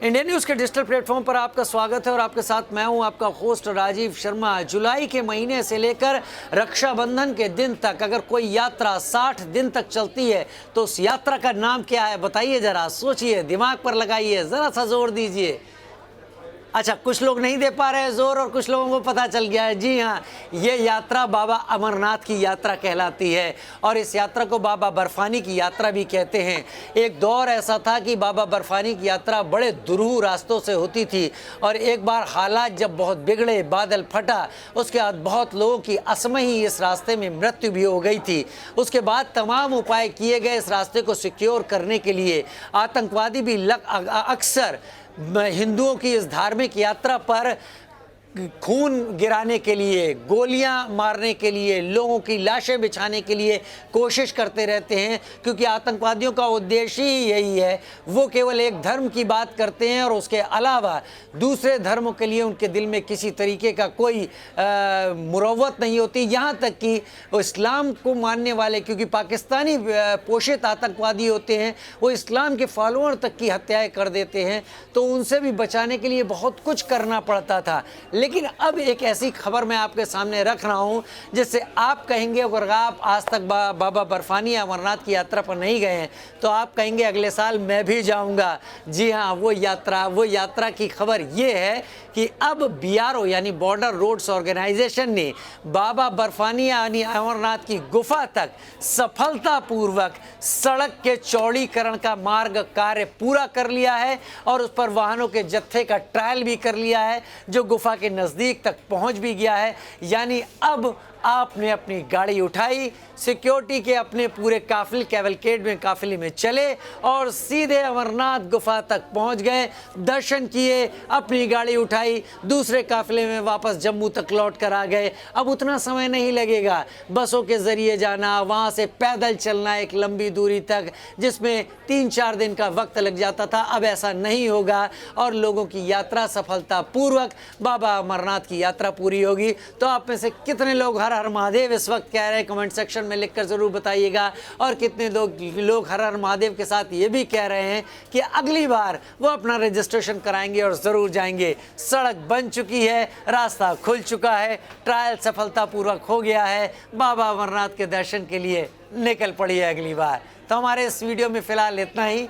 Indian news के digital platform पर आपका स्वागत है और आपके साथ मैं हूं आपका होस्ट राजीव शर्मा। जुलाई के महीने से लेकर रक्षाबंधन के दिन तक अगर कोई यात्रा 60 दिन तक चलती है तो उस यात्रा का नाम क्या है बताइए, जरा सोचिए, दिमाग पर लगाइए, ज़रा सा जोर दीजिए। अच्छा, कुछ लोग नहीं दे पा रहे हैं जोर और कुछ लोगों को पता चल गया है। जी हाँ, ये यात्रा बाबा अमरनाथ की यात्रा कहलाती है और इस यात्रा को बाबा बर्फानी की यात्रा भी कहते हैं। एक दौर ऐसा था कि बाबा बर्फानी की यात्रा बड़े दुरूह रास्तों से होती थी और एक बार हालात जब बहुत बिगड़े, बादल फटा, उसके बाद बहुत लोगों की असमही इस रास्ते में मृत्यु भी हो गई थी। उसके बाद तमाम उपाय किए गए इस रास्ते को सिक्योर करने के लिए। आतंकवादी भी अक्सर हिंदुओं की इस धार्मिक यात्रा पर खून गिराने के लिए, गोलियां मारने के लिए, लोगों की लाशें बिछाने के लिए कोशिश करते रहते हैं, क्योंकि आतंकवादियों का उद्देश्य ही यही है। वो केवल एक धर्म की बात करते हैं और उसके अलावा दूसरे धर्मों के लिए उनके दिल में किसी तरीके का कोई मुरव्वत नहीं होती। यहाँ तक कि इस्लाम को मानने वाले, क्योंकि पाकिस्तानी पोषित आतंकवादी होते हैं, वो इस्लाम के फॉलोअर तक की हत्याएँ कर देते हैं, तो उनसे भी बचाने के लिए बहुत कुछ करना पड़ता था। लेकिन अब एक ऐसी खबर मैं आपके सामने रख रहा हूं जिससे आप कहेंगे, अगर आप आज तक बाबा बर्फानी अमरनाथ की यात्रा पर नहीं गए हैं तो आप कहेंगे अगले साल मैं भी जाऊंगा। जी हां, वो यात्रा की खबर ये है कि अब BRO यानी बॉर्डर रोड्स ऑर्गेनाइजेशन ने बाबा बर्फानी यानी अमरनाथ की गुफा तक सफलतापूर्वक सड़क के चौड़ीकरण का मार्ग कार्य पूरा कर लिया है और उस पर वाहनों के जत्थे का ट्रायल भी कर लिया है, जो गुफा के नज़दीक तक पहुंच भी गया है। यानी अब आपने अपनी गाड़ी उठाई, सिक्योरिटी के अपने पूरे कैवलकेड में, काफिले में चले और सीधे अमरनाथ गुफा तक पहुंच गए, दर्शन किए, अपनी गाड़ी उठाई, दूसरे काफिले में वापस जम्मू तक लौट कर आ गए। अब उतना समय नहीं लगेगा बसों के ज़रिए जाना, वहाँ से पैदल चलना एक लंबी दूरी तक जिसमें 3-4 दिन का वक्त लग जाता था। अब ऐसा नहीं होगा और लोगों की यात्रा सफलतापूर्वक बाबा अमरनाथ की यात्रा पूरी होगी। तो आप में से कितने लोग हर हर महादेव इस वक्त कह रहे हैं, कमेंट सेक्शन में लिखकर ज़रूर बताइएगा। और कितने लोग हर हर महादेव के साथ ये भी कह रहे हैं कि अगली बार वो अपना रजिस्ट्रेशन कराएंगे और ज़रूर जाएंगे। सड़क बन चुकी है, रास्ता खुल चुका है, ट्रायल सफलतापूर्वक हो गया है, बाबा अमरनाथ के दर्शन के लिए निकल पड़ी है अगली बार। तो हमारे इस वीडियो में फ़िलहाल इतना ही।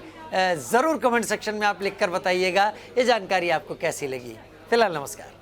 ज़रूर कमेंट सेक्शन में आप लिखकर बताइएगा ये जानकारी आपको कैसी लगी। फिलहाल नमस्कार।